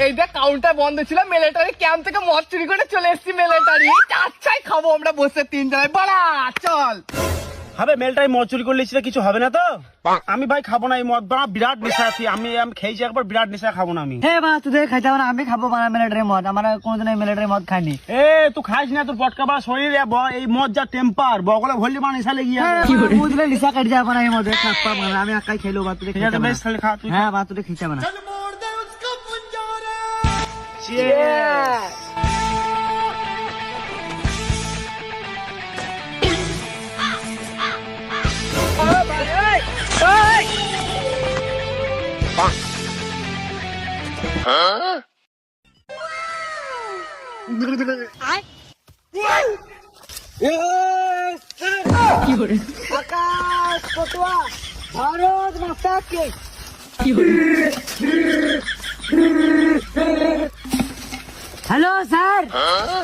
এইটা কাউন্টার বন্ধ ছিল, মিলিটারি ক্যাম্প থেকে মদ চুরি করে চলে এসেছি মিলিটারি। চাচ্ছাই খাবো আমরা বসে তিনজনে, বাড়া চল। হবে মেলটাই মদ চুরি করলে সেটা কিছু হবে না তো? আমি ভাই খাবো না এই মদ, বাড়া বিরাট নেশা আছি আমি খেয়েছি একবার, বিরাট নেশা, খাবো না আমি। হ্যাঁ বাবা তুই খাইতে হবে না, আমি খাবো বানা মিলিটারি মদ, আমার কোনোদিন মিলিটারি মদ খাইনি। এ তুই খাইস না, তোর পটকা বাড়া শরীরে এই মদ যা টেম্পার বগলে ভরলি মানে নেশা লেগে যাবে। বুঝলে লিসা কাট যাবে না এই মদে খাপ্পা বানা, আমি একাই খেলো বা তুই ঠিক আছে বেশ তাহলে খা তুই। হ্যাঁ বা তুই খেতে হবে না। Cheers! আকাশ পটুয়া ভারত মাতা কে। হ্যালো স্যার,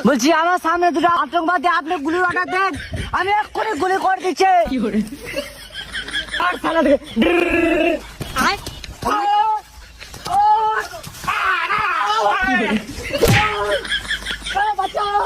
বলছি আমার সামনে দুটো আতঙ্কবাদী, আপনি গুলি অর্ডার দেন, আমি এক্ষুনি গুলি করে দিচ্ছি। আর সালা রে। বাঁচাও।